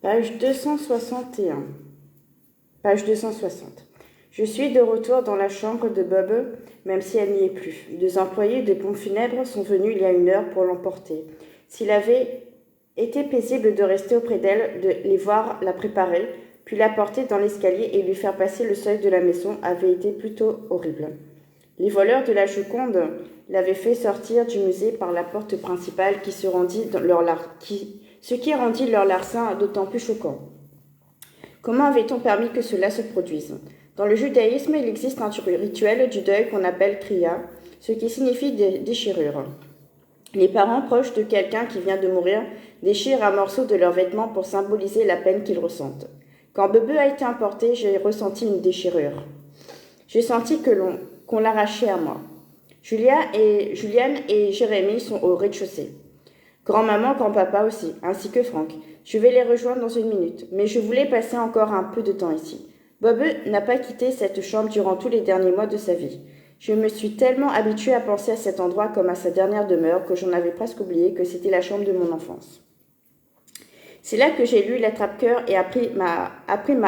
Page 261. Page 260. Je suis de retour dans la chambre de Bob, même si elle n'y est plus. Deux employés de pompes funèbres sont venus il y a 1 heure pour l'emporter. S'il avait été paisible de rester auprès d'elle, de les voir la préparer, puis la porter dans l'escalier et lui faire passer le seuil de la maison avait été plutôt horrible. Les voleurs de la Joconde l'avaient fait sortir du musée par la porte principale ce qui rendit leur larcin d'autant plus choquant. Comment avait-on permis que cela se produise ? Dans le judaïsme, il existe un rituel du deuil qu'on appelle kriya, ce qui signifie déchirure. Les parents proches de quelqu'un qui vient de mourir déchirent un morceau de leur vêtement pour symboliser la peine qu'ils ressentent. Quand Bebe a été emporté, j'ai ressenti une déchirure. J'ai senti qu'on l'arrachait à moi. Juliane et Jérémie sont au rez-de-chaussée. Grand-maman, grand-papa aussi, ainsi que Franck. Je vais les rejoindre dans 1 minute, mais je voulais passer encore un peu de temps ici. Bob n'a pas quitté cette chambre durant tous les derniers mois de sa vie. Je me suis tellement habituée à penser à cet endroit comme à sa dernière demeure que j'en avais presque oublié que c'était la chambre de mon enfance. C'est là que j'ai lu l'attrape-cœur et appris ma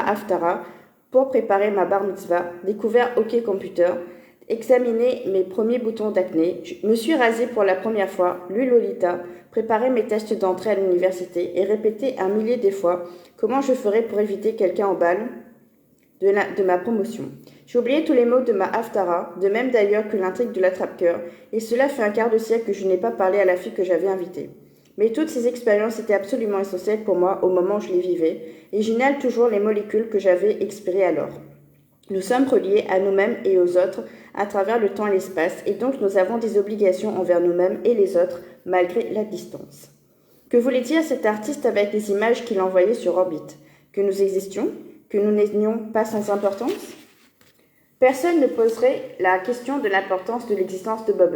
haftara pour préparer ma bar mitzvah, découvert OK Computer, examiné mes premiers boutons d'acné, je me suis rasée pour la première fois, lu Lolita, préparé mes tests d'entrée à l'université et répété 1 millier de fois comment je ferais pour éviter quelqu'un en balle de ma promotion. J'ai oublié tous les mots de ma haftara, de même d'ailleurs que l'intrigue de l'attrape-cœur, et cela fait 1/4 de siècle que je n'ai pas parlé à la fille que j'avais invitée. Mais toutes ces expériences étaient absolument essentielles pour moi au moment où je les vivais, et j'inhale toujours les molécules que j'avais expirées alors. Nous sommes reliés à nous-mêmes et aux autres à travers le temps et l'espace, et donc nous avons des obligations envers nous-mêmes et les autres, malgré la distance. Que voulait dire cet artiste avec les images qu'il envoyait sur orbite ? Que nous existions ? Que nous n'étions pas sans importance ? Personne ne poserait la question de l'importance de l'existence de Bob.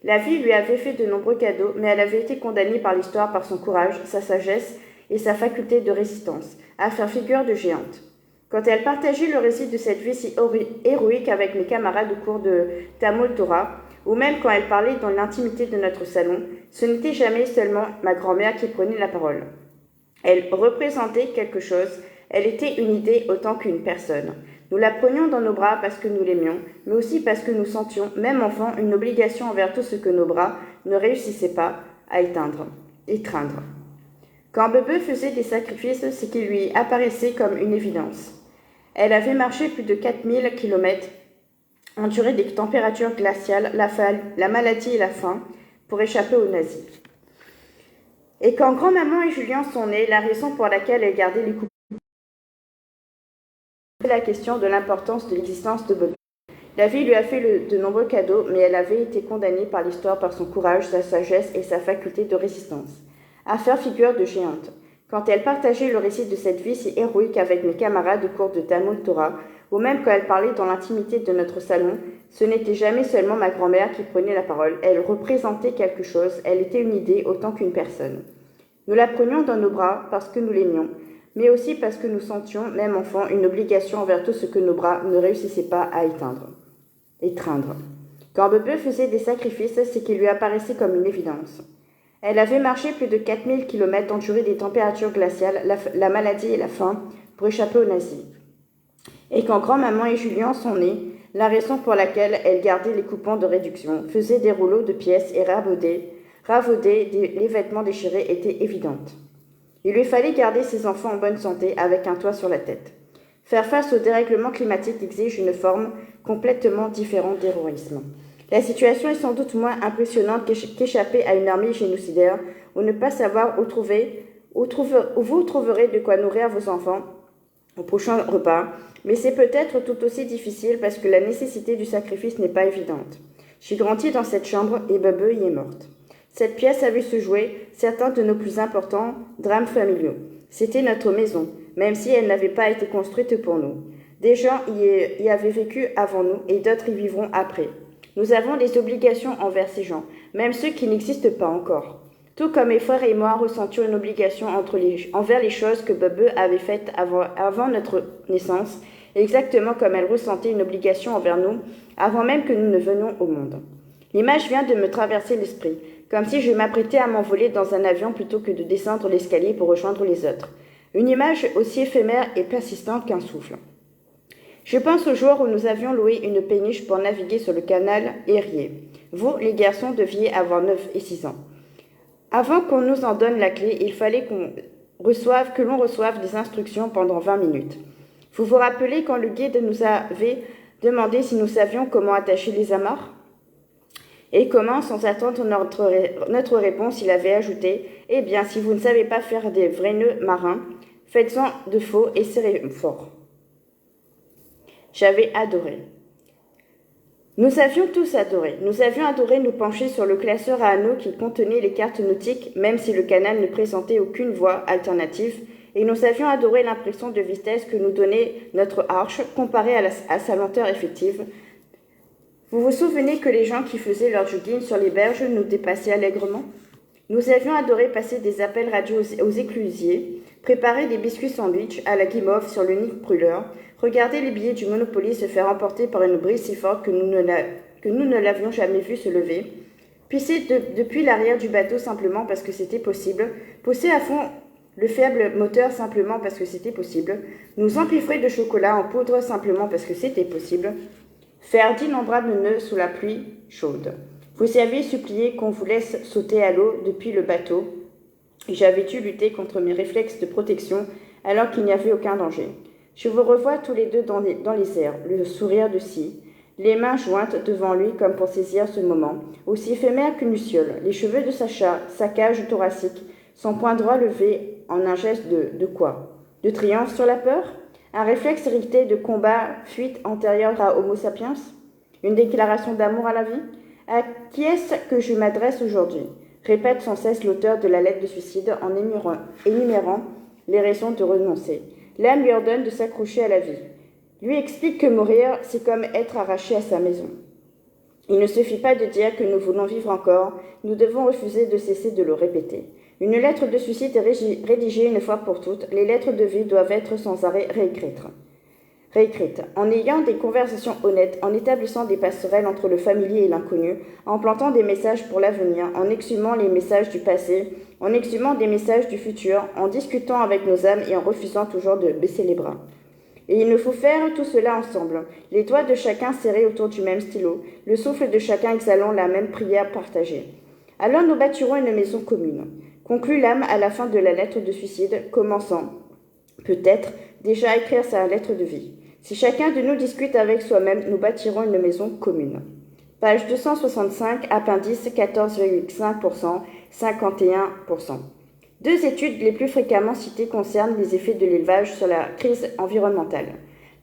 La vie lui avait fait de nombreux cadeaux, mais elle avait été condamnée par l'histoire par son courage, sa sagesse et sa faculté de résistance, à faire figure de géante. Quand elle partageait le récit de cette vie si héroïque avec mes camarades au cours de Talmud Torah, ou même quand elle parlait dans l'intimité de notre salon, ce n'était jamais seulement ma grand-mère qui prenait la parole. Elle représentait quelque chose, elle était une idée autant qu'une personne. Nous la prenions dans nos bras parce que nous l'aimions, mais aussi parce que nous sentions, même enfant, une obligation envers tout ce que nos bras ne réussissaient pas à étreindre. Quand Bebe faisait des sacrifices, c'est qu'il lui apparaissait comme une évidence. Elle avait marché plus de 4000 kilomètres, enduré des températures glaciales, la maladie et la faim, pour échapper aux nazis. Et quand grand-maman et Julien sont nés, la raison pour laquelle elle gardait les coupes, la question de l'importance de l'existence de Bebe. La vie lui a fait de nombreux cadeaux, mais elle avait été condamnée par l'histoire par son courage, sa sagesse et sa faculté de résistance, à faire figure de géante. Quand elle partageait le récit de cette vie si héroïque avec mes camarades au cours de Talmud Torah, ou même quand elle parlait dans l'intimité de notre salon, ce n'était jamais seulement ma grand-mère qui prenait la parole, elle représentait quelque chose, elle était une idée autant qu'une personne. Nous la prenions dans nos bras parce que nous l'aimions, mais aussi parce que nous sentions, même enfant, une obligation envers tout ce que nos bras ne réussissaient pas à étreindre. Quand Bebe faisait des sacrifices, c'est qu'il lui apparaissait comme une évidence. Elle avait marché plus de 4000 kilomètres, enduré des températures glaciales, la maladie et la faim, pour échapper aux nazis. Et quand grand-maman et Julien sont nés, la raison pour laquelle elle gardait les coupons de réduction, faisait des rouleaux de pièces et ravaudait les vêtements déchirés était évidente. Il lui fallait garder ses enfants en bonne santé avec un toit sur la tête. Faire face au dérèglement climatique exige une forme complètement différente d'héroïsme. La situation est sans doute moins impressionnante qu'échapper à une armée génocidaire ou ne pas savoir où vous trouverez de quoi nourrir vos enfants au prochain repas, mais c'est peut-être tout aussi difficile parce que la nécessité du sacrifice n'est pas évidente. J'ai grandi dans cette chambre et Bebe y est morte. Cette pièce a vu se jouer certains de nos plus importants drames familiaux. C'était notre maison, même si elle n'avait pas été construite pour nous. Des gens y avaient vécu avant nous et d'autres y vivront après. Nous avons des obligations envers ces gens, même ceux qui n'existent pas encore. Tout comme mes frères et moi ressentions une obligation envers les choses que Bebe avait faites avant notre naissance, exactement comme elle ressentait une obligation envers nous avant même que nous ne venions au monde. L'image vient de me traverser l'esprit, comme si je m'apprêtais à m'envoler dans un avion plutôt que de descendre l'escalier pour rejoindre les autres. Une image aussi éphémère et persistante qu'un souffle. Je pense au jour où nous avions loué une péniche pour naviguer sur le canal Erie. Vous, les garçons, deviez avoir 9 et 6 ans. Avant qu'on nous en donne la clé, il fallait que l'on reçoive des instructions pendant 20 minutes. Vous vous rappelez quand le guide nous avait demandé si nous savions comment attacher les amarres? Et comment, sans attendre notre réponse, il avait ajouté « Eh bien, si vous ne savez pas faire des vrais nœuds marins, faites-en de faux et serrez fort. » J'avais adoré. Nous avions tous adoré. Nous avions adoré nous pencher sur le classeur à anneaux qui contenait les cartes nautiques, même si le canal ne présentait aucune voie alternative, et nous avions adoré l'impression de vitesse que nous donnait notre arche comparée à sa lenteur effective. Vous vous souvenez que les gens qui faisaient leur jogging sur les berges nous dépassaient allègrement? Nous avions adoré passer des appels radio aux éclusiers, préparer des biscuits sandwich à la guimauve sur le nid brûleur, regarder les billets du Monopoly se faire emporter par une brise si forte que nous ne l'avions jamais vu se lever, pisser depuis l'arrière du bateau simplement parce que c'était possible, pousser à fond le faible moteur simplement parce que c'était possible, nous empiffrer de chocolat en poudre simplement parce que c'était possible, faire d'innombrables nœuds sous la pluie chaude. Vous y avez supplié qu'on vous laisse sauter à l'eau depuis le bateau, et j'avais dû lutter contre mes réflexes de protection alors qu'il n'y avait aucun danger. Je vous revois tous les deux dans les airs, le sourire de scie, les mains jointes devant lui comme pour saisir ce moment, aussi éphémère qu'une luciole, les cheveux de Sacha, sa cage thoracique, son poing droit levé en un geste de quoi? De triomphe sur la peur? Un réflexe irrité de combat, fuite antérieure à Homo sapiens? Une déclaration d'amour à la vie? À qui est-ce que je m'adresse aujourd'hui? Répète sans cesse l'auteur de la lettre de suicide en énumérant les raisons de renoncer. L'âme lui ordonne de s'accrocher à la vie. Lui explique que mourir, c'est comme être arraché à sa maison. Il ne suffit pas de dire que nous voulons vivre encore, nous devons refuser de cesser de le répéter. Une lettre de suicide est rédigée une fois pour toutes, les lettres de vie doivent être sans arrêt réécrites. En ayant des conversations honnêtes, en établissant des passerelles entre le familier et l'inconnu, en plantant des messages pour l'avenir, en exhumant les messages du passé, en exhumant des messages du futur, en discutant avec nos âmes et en refusant toujours de baisser les bras. Et il nous faut faire tout cela ensemble, les doigts de chacun serrés autour du même stylo, le souffle de chacun exhalant la même prière partagée. Alors nous bâtirons une maison commune. Conclut l'âme à la fin de la lettre de suicide, commençant, peut-être, déjà à écrire sa lettre de vie. Si chacun de nous discute avec soi-même, nous bâtirons une maison commune. Page 265, appendice 14,5%, 51%. Deux études les plus fréquemment citées concernent les effets de l'élevage sur la crise environnementale.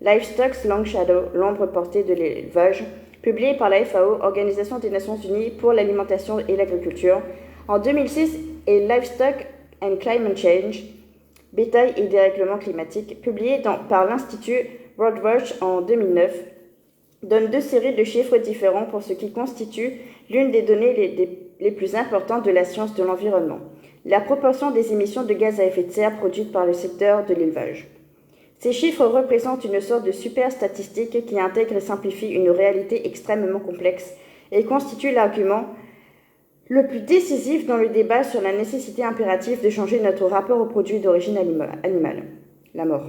Livestock's Long Shadow, l'ombre portée de l'élevage, publié par la FAO, Organisation des Nations Unies pour l'alimentation et l'agriculture, en 2006, et Livestock and Climate Change, bétail et dérèglement climatique, publié par l'Institut Broadwatch en 2009, donne deux séries de chiffres différents pour ce qui constitue l'une des données les plus importantes de la science de l'environnement, la proportion des émissions de gaz à effet de serre produites par le secteur de l'élevage. Ces chiffres représentent une sorte de super statistique qui intègre et simplifie une réalité extrêmement complexe et constitue l'argument le plus décisif dans le débat sur la nécessité impérative de changer notre rapport aux produits d'origine animale, la mort.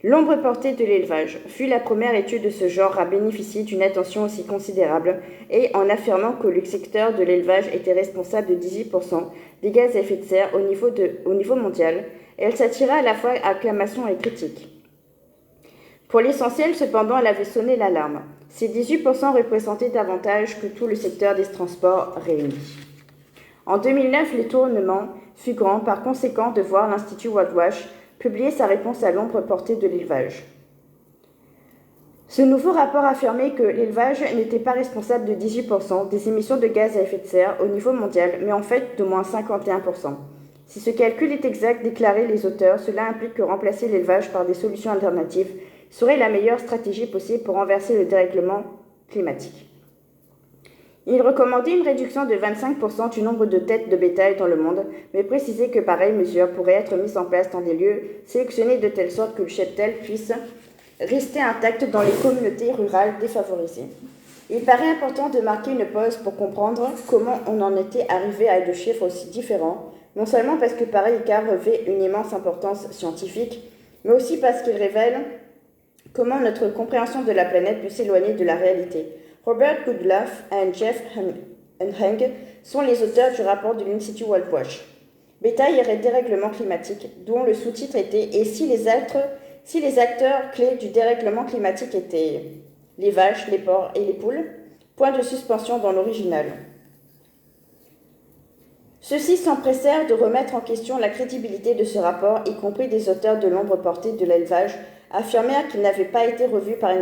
L'ombre portée de l'élevage fut la première étude de ce genre à bénéficier d'une attention aussi considérable et en affirmant que le secteur de l'élevage était responsable de 18% des gaz à effet de serre au niveau mondial, elle s'attira à la fois acclamation et critique. Pour l'essentiel, cependant, elle avait sonné l'alarme. Ces 18% représentaient davantage que tout le secteur des transports réunis. En 2009, l'étonnement fut grand, par conséquent, de voir l'Institut Worldwatch publier sa réponse à l'ombre portée de l'élevage. Ce nouveau rapport affirmait que l'élevage n'était pas responsable de 18% des émissions de gaz à effet de serre au niveau mondial, mais en fait de moins 51%. Si ce calcul est exact, déclaraient les auteurs, cela implique que remplacer l'élevage par des solutions alternatives serait la meilleure stratégie possible pour renverser le dérèglement climatique. Il recommandait une réduction de 25% du nombre de têtes de bétail dans le monde, mais précisait que pareilles mesures pourraient être mises en place dans des lieux sélectionnés de telle sorte que le cheptel puisse rester intact dans les communautés rurales défavorisées. Il paraît important de marquer une pause pour comprendre comment on en était arrivé à deux chiffres aussi différents non seulement parce que pareil écart revêt une immense importance scientifique, mais aussi parce qu'il révèle comment notre compréhension de la planète peut s'éloigner de la réalité. Robert Goodlaff et Jeff Unheng sont les auteurs du rapport de l'Institut WorldWatch. Bétail et dérèglement climatique, dont le sous-titre était « Et si les acteurs clés du dérèglement climatique étaient les vaches, les porcs et les poules ?» Point de suspension dans l'original. Ceux-ci s'empressèrent de remettre en question la crédibilité de ce rapport, y compris des auteurs de l'ombre portée de l'élevage, affirmèrent qu'il n'avait pas été revu par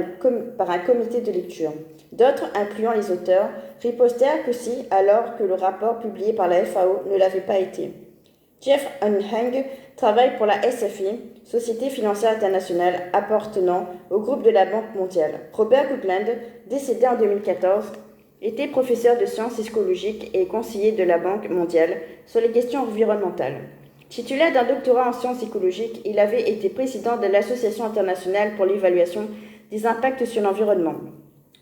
un comité de lecture. D'autres, incluant les auteurs, ripostèrent que si, alors que le rapport publié par la FAO ne l'avait pas été. Jeff Unheng travaille pour la SFI, Société financière internationale appartenant au groupe de la Banque mondiale. Robert Goodland, décédé en 2014, était professeur de sciences écologiques et conseiller de la Banque mondiale sur les questions environnementales. Titulaire d'un doctorat en sciences écologiques, il avait été président de l'Association internationale pour l'évaluation des impacts sur l'environnement.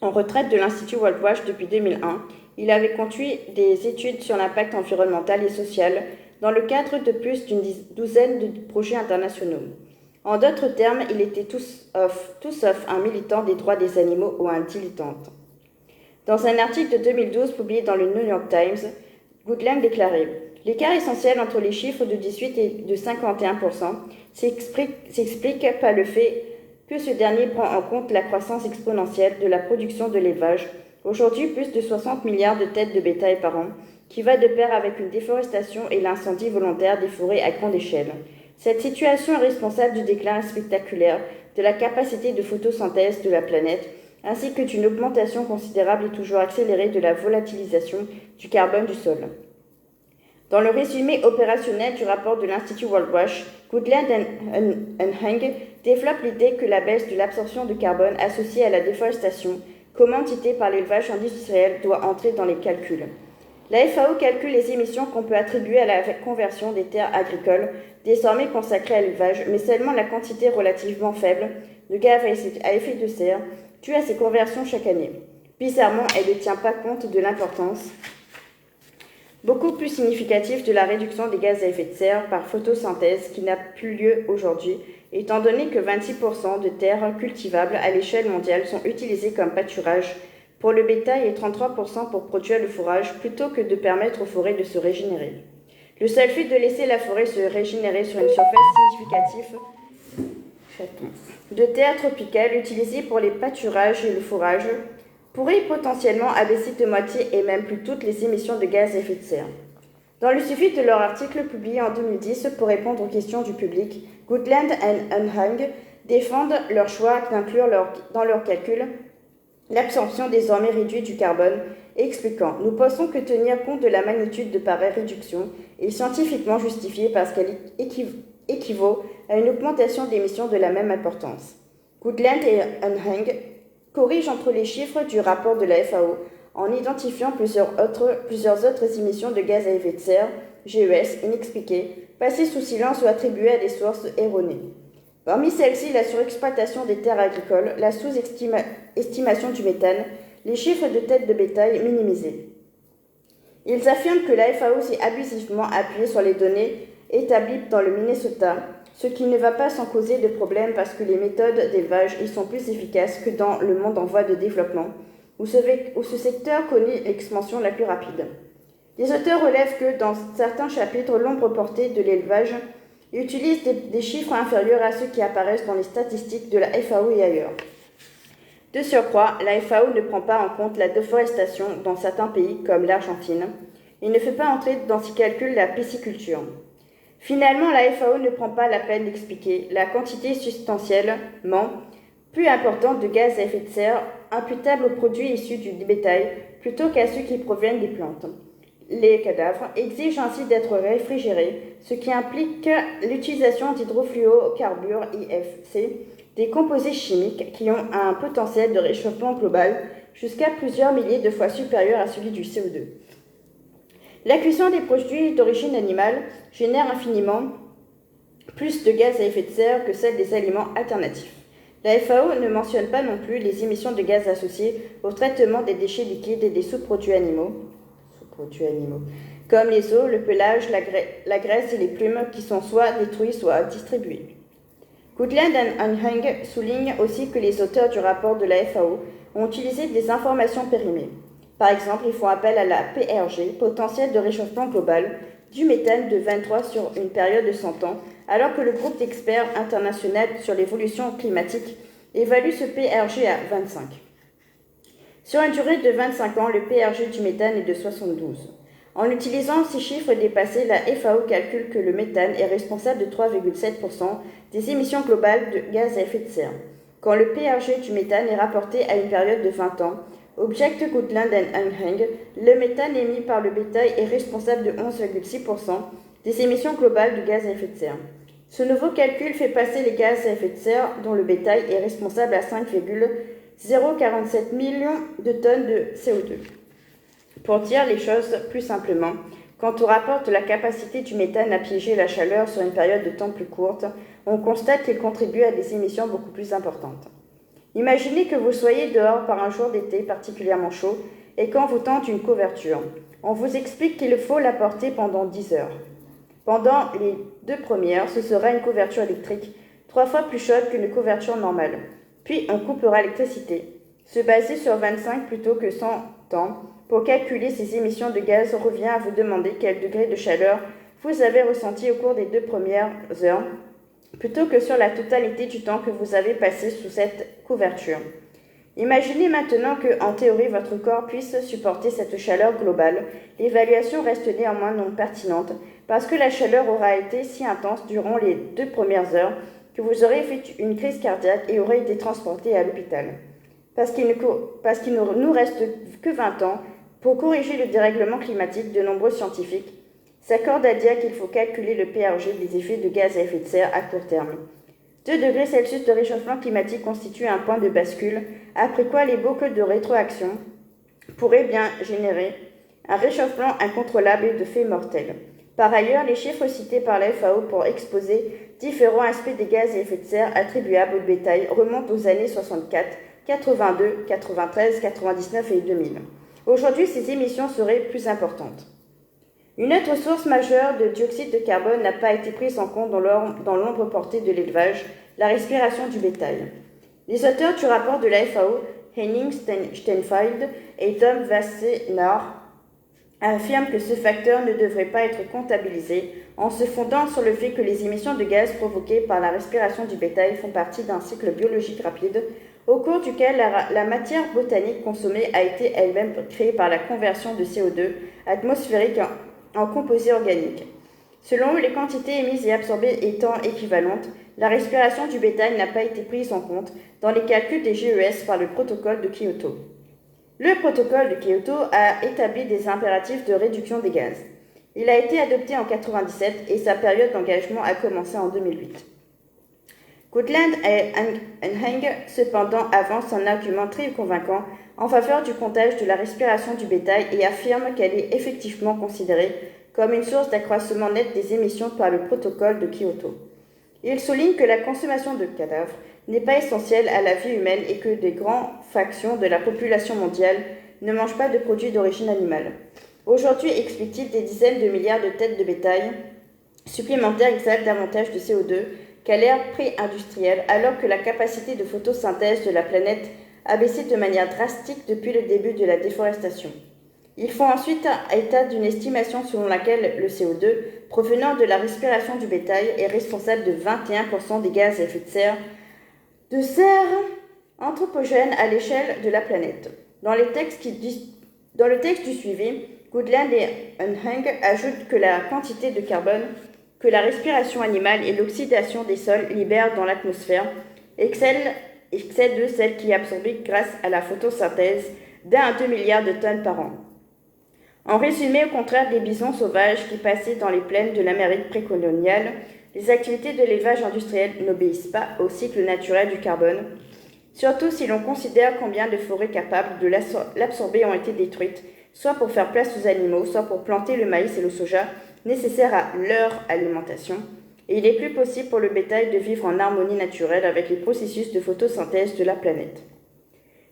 En retraite de l'Institut WorldWatch depuis 2001, il avait conduit des études sur l'impact environnemental et social dans le cadre de plus d'une douzaine de projets internationaux. En d'autres termes, il était tout sauf un militant des droits des animaux ou un dilettante. Dans un article de 2012 publié dans le New York Times, Goodland déclarait « L'écart essentiel entre les chiffres de 18 et de 51% s'explique par le fait que ce dernier prend en compte la croissance exponentielle de la production de l'élevage, aujourd'hui plus de 60 milliards de têtes de bétail par an, qui va de pair avec une déforestation et l'incendie volontaire des forêts à grande échelle. Cette situation est responsable du déclin spectaculaire de la capacité de photosynthèse de la planète, ainsi que d'une augmentation considérable et toujours accélérée de la volatilisation du carbone du sol. » Dans le résumé opérationnel du rapport de l'Institut WorldWatch, Goodland et Unheng développent l'idée que la baisse de l'absorption de carbone associée à la déforestation, commanditée par l'élevage industriel, doit entrer dans les calculs. La FAO calcule les émissions qu'on peut attribuer à la conversion des terres agricoles, désormais consacrées à l'élevage, mais seulement la quantité relativement faible de gaz à effet de serre due à ces conversions chaque année. Bizarrement, elle ne tient pas compte de l'importance beaucoup plus significative de la réduction des gaz à effet de serre par photosynthèse qui n'a plus lieu aujourd'hui, étant donné que 26% de terres cultivables à l'échelle mondiale sont utilisées comme pâturage pour le bétail et 33% pour produire le fourrage, plutôt que de permettre aux forêts de se régénérer. Le seul fait de laisser la forêt se régénérer sur une surface significative de terres tropicales utilisées pour les pâturages et le fourrage pourrait potentiellement abaisser de moitié et même plus toutes les émissions de gaz à effet de serre. Dans le suivi de leur article publié en 2010 pour répondre aux questions du public, Goodland et Unheng défendent leur choix d'inclure dans leurs calculs l'absorption désormais réduite du carbone, expliquant « Nous pensons que tenir compte de la magnitude de pareille réduction est scientifiquement justifié parce qu'elle équivaut à une augmentation d'émissions de la même importance. » Goodland et Unheng corrigent entre les chiffres du rapport de la FAO en identifiant plusieurs autres émissions de gaz à effet de serre, GES, inexpliquées, passées sous silence ou attribuées à des sources erronées. Parmi celles-ci, la surexploitation des terres agricoles, la sous-estimation du méthane, les chiffres de têtes de bétail minimisés. Ils affirment que la FAO s'est abusivement appuyée sur les données établies dans le Minnesota, ce qui ne va pas sans causer de problème parce que les méthodes d'élevage y sont plus efficaces que dans le monde en voie de développement, où ce secteur connaît l'expansion la plus rapide. Les auteurs relèvent que, dans certains chapitres, l'ombre portée de l'élevage utilise des chiffres inférieurs à ceux qui apparaissent dans les statistiques de la FAO et ailleurs. De surcroît, la FAO ne prend pas en compte la déforestation dans certains pays comme l'Argentine et ne fait pas entrer dans ses calculs la pisciculture. Finalement, la FAO ne prend pas la peine d'expliquer la quantité substantiellement plus importante de gaz à effet de serre imputable aux produits issus du bétail plutôt qu'à ceux qui proviennent des plantes. Les cadavres exigent ainsi d'être réfrigérés, ce qui implique l'utilisation d'hydrofluorocarbures IFC, des composés chimiques qui ont un potentiel de réchauffement global jusqu'à plusieurs milliers de fois supérieur à celui du CO2. La cuisson des produits d'origine animale génère infiniment plus de gaz à effet de serre que celle des aliments alternatifs. La FAO ne mentionne pas non plus les émissions de gaz associées au traitement des déchets liquides et des sous-produits animaux. comme les os, le pelage, la graisse et les plumes qui sont soit détruits, soit distribués. Goodland et Heng soulignent aussi que les auteurs du rapport de la FAO ont utilisé des informations périmées. Par exemple, ils font appel à la PRG, potentiel de réchauffement global, du méthane de 23 sur une période de 100 ans, alors que le groupe d'experts international sur l'évolution climatique évalue ce PRG à 25. Sur une durée de 25 ans, le PRG du méthane est de 72. En utilisant ces chiffres dépassés, la FAO calcule que le méthane est responsable de 3,7% des émissions globales de gaz à effet de serre. Quand le PRG du méthane est rapporté à une période de 20 ans, objecte Goodland et Heng, le méthane émis par le bétail est responsable de 11,6% des émissions globales de gaz à effet de serre. Ce nouveau calcul fait passer les gaz à effet de serre dont le bétail est responsable à 5,047 millions de tonnes de CO2. Pour dire les choses plus simplement, quand on rapporte la capacité du méthane à piéger la chaleur sur une période de temps plus courte, on constate qu'il contribue à des émissions beaucoup plus importantes. Imaginez que vous soyez dehors par un jour d'été particulièrement chaud et qu'on vous tente une couverture. On vous explique qu'il faut la porter pendant 10 heures. Pendant les 2 premières, ce sera une couverture électrique 3 fois plus chaude qu'une couverture normale. Puis on coupera l'électricité. Se baser sur 25 plutôt que 100 ans pour calculer ces émissions de gaz revient à vous demander quel degré de chaleur vous avez ressenti au cours des 2 premières heures, plutôt que sur la totalité du temps que vous avez passé sous cette couverture. Imaginez maintenant que, en théorie, votre corps puisse supporter cette chaleur globale. L'évaluation reste néanmoins non pertinente parce que la chaleur aura été si intense durant les 2 premières heures que vous aurez fait une crise cardiaque et aurez été transporté à l'hôpital. Parce qu'il ne nous reste que 20 ans pour corriger le dérèglement climatique, de nombreux scientifiques s'accordent à dire qu'il faut calculer le PRG des effets de gaz à effet de serre à court terme. 2 degrés Celsius de réchauffement climatique constituent un point de bascule, après quoi les boucles de rétroaction pourraient bien générer un réchauffement incontrôlable et de faits mortels. Par ailleurs, les chiffres cités par la FAO pour exposer différents aspects des gaz à effet de serre attribuables au bétail remontent aux années 64, 82, 93, 99 et 2000. Aujourd'hui, ces émissions seraient plus importantes. Une autre source majeure de dioxyde de carbone n'a pas été prise en compte dans l'ombre portée de l'élevage, la respiration du bétail. Les auteurs du rapport de la FAO, Henning Steinfeld et Tom Wassenaar, affirment que ce facteur ne devrait pas être comptabilisé en se fondant sur le fait que les émissions de gaz provoquées par la respiration du bétail font partie d'un cycle biologique rapide au cours duquel la matière botanique consommée a été elle-même créée par la conversion de CO2 atmosphérique en composés organiques. Selon eux, les quantités émises et absorbées étant équivalentes, la respiration du bétail n'a pas été prise en compte dans les calculs des GES par le protocole de Kyoto. Le protocole de Kyoto a établi des impératifs de réduction des gaz. Il a été adopté en 1997 et sa période d'engagement a commencé en 2008. Goodland et Heng, cependant, avancent un argument très convaincant en faveur du comptage de la respiration du bétail et affirment qu'elle est effectivement considérée comme une source d'accroissement net des émissions par le protocole de Kyoto. Ils soulignent que la consommation de cadavres n'est pas essentielle à la vie humaine et que des grandes fractions de la population mondiale ne mangent pas de produits d'origine animale. Aujourd'hui, explique-t-il, des dizaines de milliards de têtes de bétail supplémentaires exhalent davantage de CO2 qu'à l'ère pré-industrielle, alors que la capacité de photosynthèse de la planète a baissé de manière drastique depuis le début de la déforestation. Ils font ensuite état d'une estimation selon laquelle le CO2 provenant de la respiration du bétail est responsable de 21% des gaz à effet de serre anthropogènes à l'échelle de la planète. Dans le texte du suivi, Goodland et Heng ajoutent que la quantité de carbone que la respiration animale et l'oxydation des sols libèrent dans l'atmosphère excède celle qui est absorbée grâce à la photosynthèse d'1 à 2 milliards de tonnes par an. En résumé, au contraire des bisons sauvages qui passaient dans les plaines de l'Amérique précoloniale, les activités de l'élevage industriel n'obéissent pas au cycle naturel du carbone, surtout si l'on considère combien de forêts capables de l'absorber ont été détruites, soit pour faire place aux animaux, soit pour planter le maïs et le soja nécessaires à leur alimentation, et il est plus possible pour le bétail de vivre en harmonie naturelle avec les processus de photosynthèse de la planète.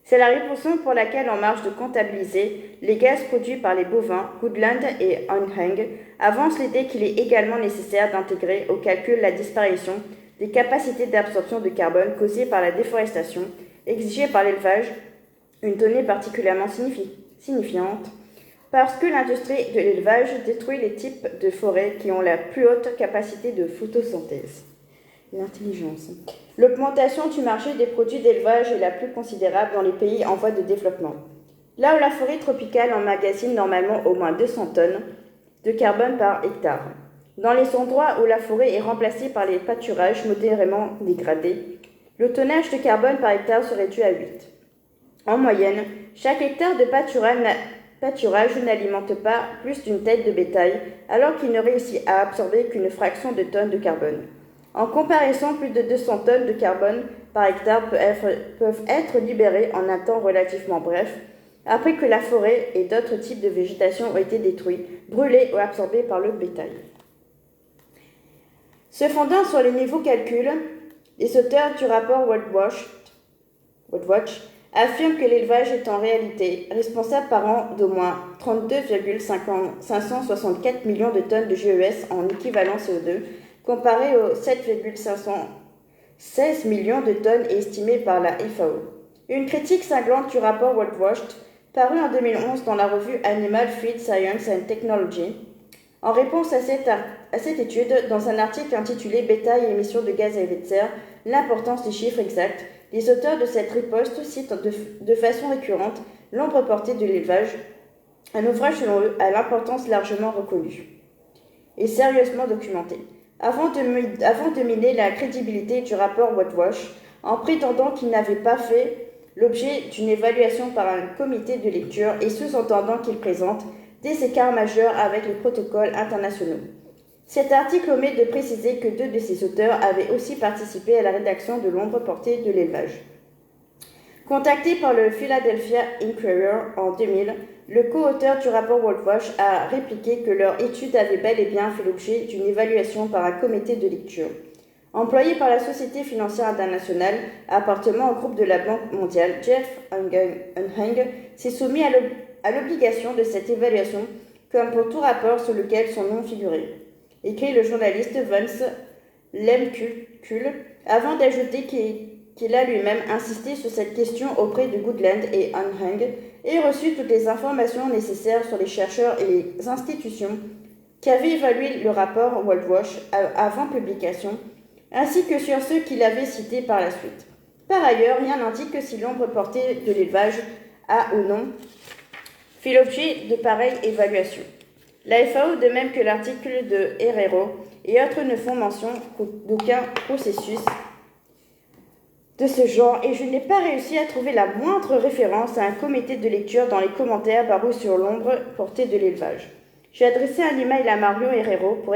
C'est la raison pour laquelle, en marge de comptabiliser les gaz produits par les bovins, Goodland et Anhang avancent l'idée qu'il est également nécessaire d'intégrer au calcul la disparition des capacités d'absorption de carbone causées par la déforestation exigée par l'élevage, une donnée particulièrement signifiante, parce que l'industrie de l'élevage détruit les types de forêts qui ont la plus haute capacité de photosynthèse. L'intelligence. L'augmentation du marché des produits d'élevage est la plus considérable dans les pays en voie de développement. Là où la forêt tropicale emmagasine normalement au moins 200 tonnes de carbone par hectare. Dans les endroits où la forêt est remplacée par les pâturages modérément dégradés, le tonnage de carbone par hectare se réduit à 8. En moyenne, chaque hectare de pâturage n'alimente pas plus d'une tête de bétail, alors qu'il ne réussit à absorber qu'une fraction de tonnes de carbone. En comparaison, plus de 200 tonnes de carbone par hectare peuvent être libérées en un temps relativement bref, après que la forêt et d'autres types de végétation ont été détruits, brûlés ou absorbés par le bétail. Se fondant sur les nouveaux calculs, les auteurs du rapport WorldWatch affirment que l'élevage est en réalité responsable par an d'au moins 32,564 millions de tonnes de GES en équivalent CO2, comparé aux 7,516 millions de tonnes estimées par la FAO. Une critique cinglante du rapport WorldWatch, paru en 2011 dans la revue Animal Feed Science and Technology, en réponse à cette étude, dans un article intitulé Bétail et émissions de gaz à effet de serre, l'importance des chiffres exacts, les auteurs de cette riposte citent de façon récurrente l'ombre portée de l'élevage, un ouvrage selon eux à l'importance largement reconnue et sérieusement documentée. Avant de miner la crédibilité du rapport WorldWatch, en prétendant qu'il n'avait pas fait l'objet d'une évaluation par un comité de lecture et sous-entendant qu'il présente des écarts majeurs avec les protocoles internationaux. Cet article omet de préciser que 2 de ses auteurs avaient aussi participé à la rédaction de l'ombre portée de l'élevage. Contacté par le Philadelphia Inquirer en 2000, le co-auteur du rapport WorldWatch a répliqué que leur étude avait bel et bien fait l'objet d'une évaluation par un comité de lecture. Employé par la Société financière internationale, appartenant au groupe de la Banque mondiale, Jeff Anhang s'est soumis à l'obligation de cette évaluation, comme pour tout rapport sur lequel son nom figurait, écrit le journaliste Vance Lemkuhl, avant d'ajouter qu'il a lui-même insisté sur cette question auprès de Goodland et Anhang et reçu toutes les informations nécessaires sur les chercheurs et les institutions qui avaient évalué le rapport WorldWatch avant publication, ainsi que sur ceux qu'il avait cités par la suite. Par ailleurs, rien n'indique que si l'ombre portée de l'élevage a ou non fait l'objet de pareilles évaluations. La FAO, de même que l'article de Herrero et autres, ne font mention d'aucun processus de ce genre, et je n'ai pas réussi à trouver la moindre référence à un comité de lecture dans les commentaires parus sur l'ombre portée de l'élevage. J'ai adressé un email à Mario Herrero pour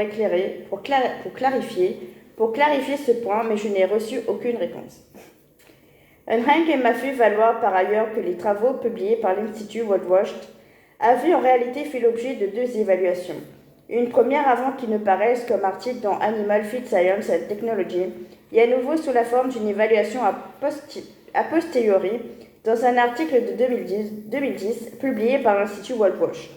clarifier ce point, mais je n'ai reçu aucune réponse. Anhang m'a fait valoir par ailleurs que les travaux publiés par l'Institut WorldWatch avaient en réalité fait l'objet de 2 évaluations. Une première avant qu'il ne paraisse comme article dans Animal Feed Science and Technology, et à nouveau sous la forme d'une évaluation a posteriori dans un article de 2010 publié par l'Institut WorldWatch.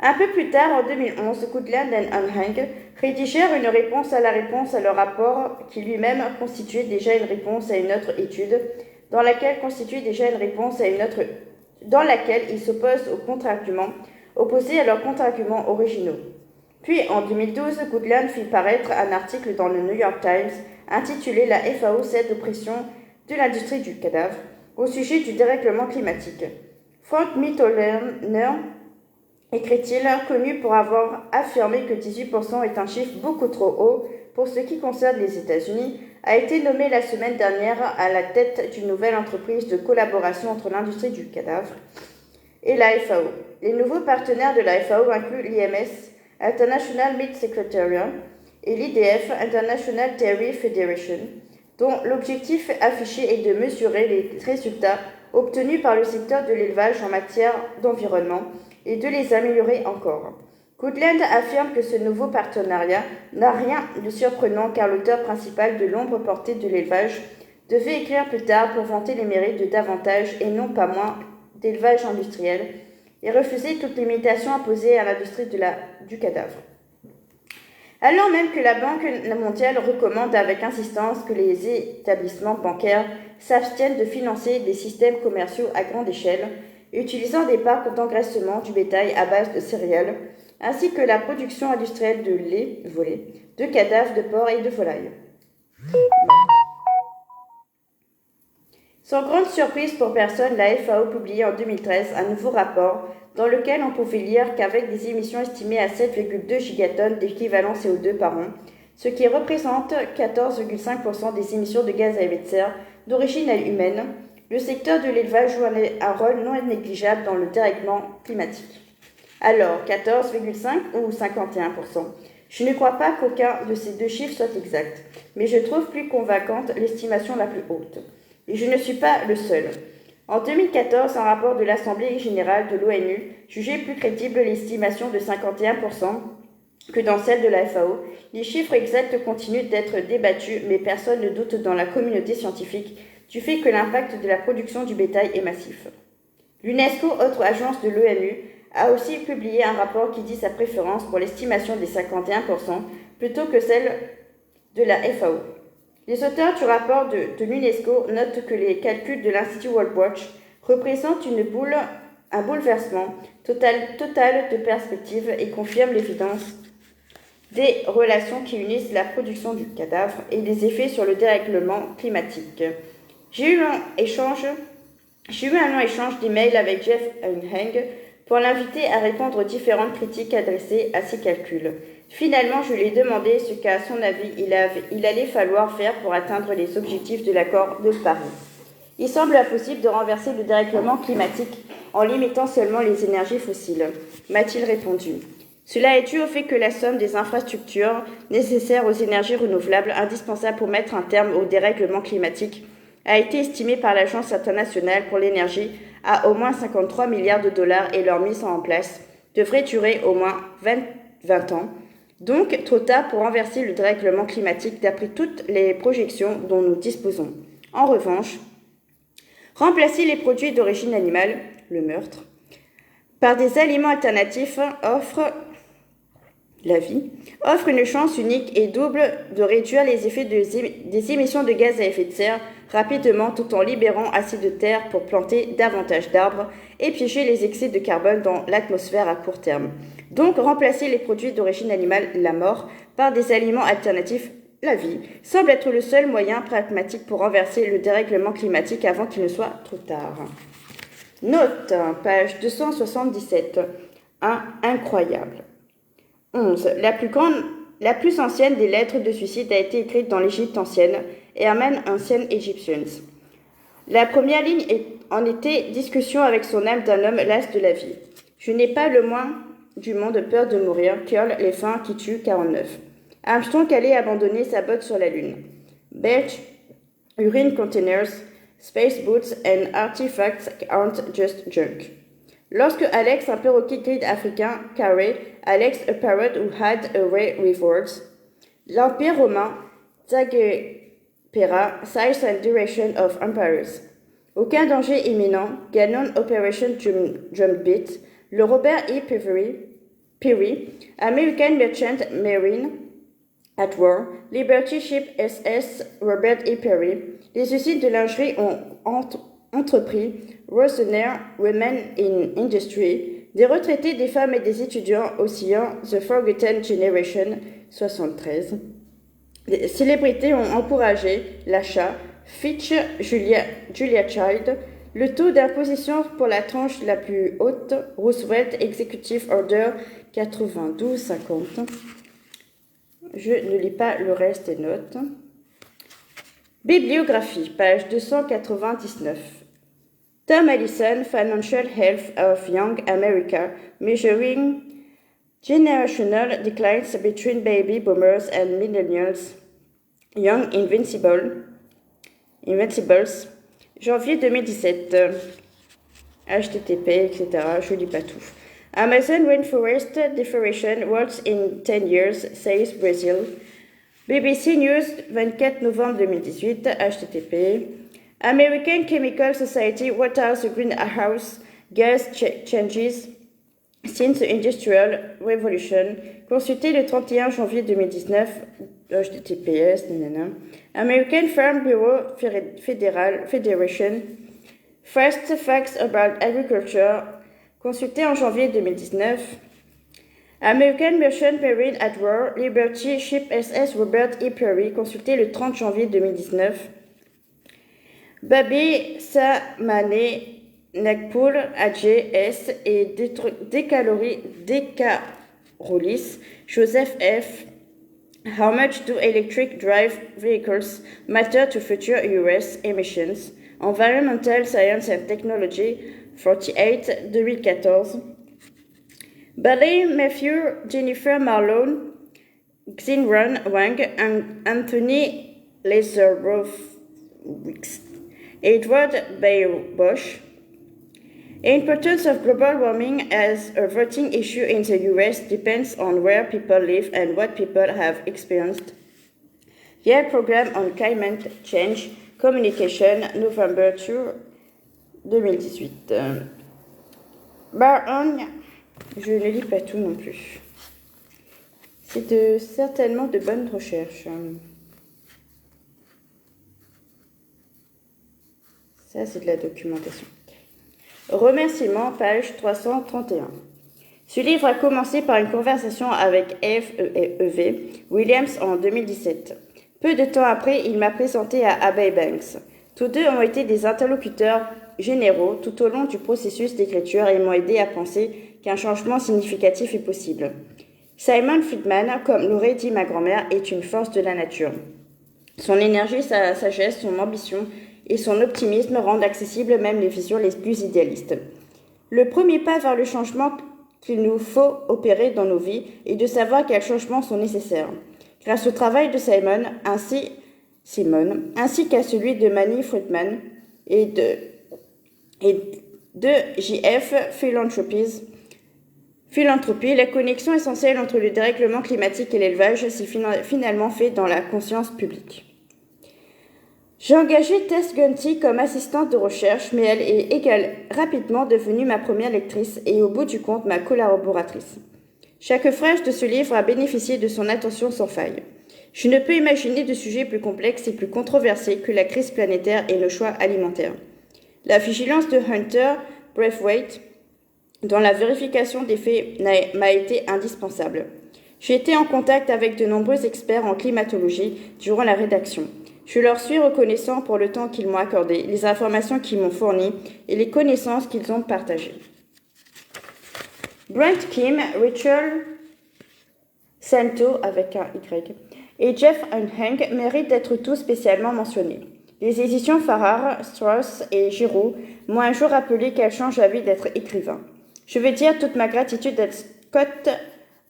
Un peu plus tard, en 2011, Goodland et Anhang rédigèrent une réponse à leur rapport qui lui-même constituait déjà une réponse à une autre étude, dans laquelle ils s'opposent aux contre-arguments opposés à leurs contre-arguments originaux. Puis, en 2012, Goodland fit paraître un article dans le New York Times intitulé « La FAO cède aux pressions de l'industrie du cadavre » au sujet du dérèglement climatique. Frank Mitterlehner, écrit-il, connu pour avoir affirmé que 18% est un chiffre beaucoup trop haut pour ce qui concerne les États-Unis, a été nommé la semaine dernière à la tête d'une nouvelle entreprise de collaboration entre l'industrie du cadavre et la FAO. Les nouveaux partenaires de la FAO incluent l'IMS, International Meat Secretariat, et l'IDF, International Dairy Federation, dont l'objectif affiché est de mesurer les résultats obtenus par le secteur de l'élevage en matière d'environnement et de les améliorer encore. Goodland affirme que ce nouveau partenariat n'a rien de surprenant car l'auteur principal de l'ombre portée de l'élevage devait écrire plus tard pour vanter les mérites de davantage et non pas moins d'élevage industriel et refuser toute limitation imposée à l'industrie du cadavre. Alors même que la Banque mondiale recommande avec insistance que les établissements bancaires s'abstiennent de financer des systèmes commerciaux à grande échelle, utilisant des parcs d'engraissement du bétail à base de céréales, ainsi que la production industrielle de lait volé, de cadavres de porc et de volailles. Sans grande surprise pour personne, la FAO publiait en 2013 un nouveau rapport dans lequel on pouvait lire qu'avec des émissions estimées à 7,2 gigatonnes d'équivalent CO2 par an, ce qui représente 14,5% des émissions de gaz à effet de serre d'origine humaine, le secteur de l'élevage joue un rôle non négligeable dans le dérèglement climatique. Alors, 14,5 ou 51%? Je ne crois pas qu'aucun de ces deux chiffres soit exact, mais je trouve plus convaincante l'estimation la plus haute. Et je ne suis pas le seul. En 2014, un rapport de l'Assemblée générale de l'ONU jugeait plus crédible l'estimation de 51% que dans celle de la FAO. Les chiffres exacts continuent d'être débattus, mais personne ne doute dans la communauté scientifique du fait que l'impact de la production du bétail est massif. L'UNESCO, autre agence de l'ONU, a aussi publié un rapport qui dit sa préférence pour l'estimation des 51% plutôt que celle de la FAO. Les auteurs du rapport de l'UNESCO notent que les calculs de l'Institut World Watch représentent un bouleversement total de perspective et confirment l'évidence des relations qui unissent la production du cadavre et les effets sur le dérèglement climatique. J'ai eu un long échange d'emails avec Jeff Heng pour l'inviter à répondre aux différentes critiques adressées à ses calculs. Finalement, je lui ai demandé ce qu'à son avis il allait falloir faire pour atteindre les objectifs de l'accord de Paris. Il semble impossible de renverser le dérèglement climatique en limitant seulement les énergies fossiles, m'a-t-il répondu. Cela est dû au fait que la somme des infrastructures nécessaires aux énergies renouvelables indispensables pour mettre un terme au dérèglement climatique a été estimée par l'Agence internationale pour l'énergie à au moins 53 milliards de dollars et leur mise en place devrait durer au moins 20 ans. Donc, trop tard pour renverser le dérèglement climatique d'après toutes les projections dont nous disposons. En revanche, remplacer les produits d'origine animale, le meurtre, par des aliments alternatifs offre une chance unique et double de réduire les effets des émissions de gaz à effet de serre rapidement tout en libérant assez de terre pour planter davantage d'arbres et piéger les excès de carbone dans l'atmosphère à court terme. Donc, remplacer les produits d'origine animale, la mort, par des aliments alternatifs, la vie, semble être le seul moyen pragmatique pour renverser le dérèglement climatique avant qu'il ne soit trop tard. Note, page 277. Incroyable. 11. La plus ancienne des lettres de suicide a été écrite dans l'Égypte ancienne et Amen Ancient Egyptians. La première ligne en était discussion avec son âme d'un homme las de la vie. Je n'ai pas le moins du monde peur de mourir, Curl les fins qui tuent 49. Armstrong allait abandonner sa botte sur la Lune. Belch, urine containers, space boots and artifacts aren't just junk. Lorsque Alex, un perroquet gris africain, carré, Alex, a parrot who had a rare rewards, l'Empire romain, Daguerpera, size and duration of empires. Aucun danger imminent, Gannon Operation Drumbeat, le Robert E. Peary, American Merchant Marine at War, Liberty Ship SS Robert E. Peary, les usines de lingerie ont entrepris, Rosener, Women in Industry, des retraités, des femmes et des étudiants oscillant, The Forgotten Generation, 73. Des célébrités ont encouragé l'achat, Fitch, Julia Child, le taux d'imposition pour la tranche la plus haute, Roosevelt Executive Order 92-50. Je ne lis pas le reste des notes. Bibliographie, page 299. Tom Allison, Financial Health of Young America, Measuring Generational Declines Between Baby Boomers and Millennials, Young Invincibles, janvier 2017, HTTP, etc., je lis pas tout. Amazon Rainforest Deforestation Works in 10 Years, says Brazil. BBC News, 24 novembre 2018, HTTP. American Chemical Society, what are the greenhouse gas changes since the Industrial Revolution? Consulté le 31 janvier 2019, HTTPS, American Farm Bureau Federation, First Facts About Agriculture, consulté en janvier 2019. American Merchant Marine at War, Liberty Ship SS Robert E. Peary, consulté le 30 janvier 2019. Babi Samane Nagpur AJS et Decarolis Joseph F. How much do electric drive vehicles matter to future US emissions? Environmental Science and Technology 48 2014. Bailey Matthew, Jennifer Marlone, Xinran Wang, and Anthony Lazarovich, Edward Bosch. Importance of global warming as a voting issue in the US depends on where people live and what people have experienced. Yale Program on Climate Change Communication, November 2, 2018. Baron, je ne lis pas tout non plus. C'est certainement de bonnes recherches. Ça, c'est de la documentation. Remerciements, page 331. Ce livre a commencé par une conversation avec F.E.V. Williams en 2017. Peu de temps après, il m'a présenté à Abbey Banks. Tous deux ont été des interlocuteurs généraux tout au long du processus d'écriture et m'ont aidé à penser qu'un changement significatif est possible. Simon Friedman, comme l'aurait dit ma grand-mère, est une force de la nature. Son énergie, sa sagesse, son ambition et son optimisme rendent accessibles même les visions les plus idéalistes. Le premier pas vers le changement qu'il nous faut opérer dans nos vies est de savoir quels changements sont nécessaires. Grâce au travail de Simon, ainsi qu'à celui de Manny Friedman et de JF Philanthropie, la connexion essentielle entre le dérèglement climatique et l'élevage s'est finalement faite dans la conscience publique. J'ai engagé Tess Gunty comme assistante de recherche, mais elle est rapidement devenue ma première lectrice et au bout du compte ma collaboratrice. Chaque phrase de ce livre a bénéficié de son attention sans faille. Je ne peux imaginer de sujet plus complexe et plus controversé que la crise planétaire et le choix alimentaire. La vigilance de Hunter Braithwaite dans la vérification des faits m'a été indispensable. J'ai été en contact avec de nombreux experts en climatologie durant la rédaction. Je leur suis reconnaissant pour le temps qu'ils m'ont accordé, les informations qu'ils m'ont fournies et les connaissances qu'ils ont partagées. Brent Kim, Rachel Santo avec un Y et Jeff Unhang méritent d'être tous spécialement mentionnés. Les éditions Farrar, Strauss et Giroux m'ont un jour rappelé qu'elle change la vie d'être écrivain. Je veux dire toute ma gratitude à Scott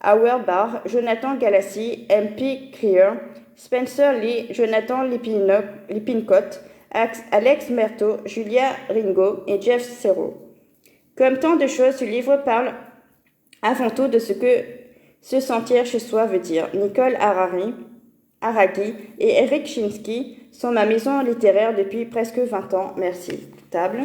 Auerbach, Jonathan Galassi, M.P. Creer, Spencer Lee, Jonathan Lippincott, Alex Merto, Julia Ringo et Jeff Serro. Comme tant de choses, ce livre parle avant tout de ce que se sentir chez soi veut dire. Nicole Aragi et Eric Chinsky sont ma maison littéraire depuis presque 20 ans. Merci. Table.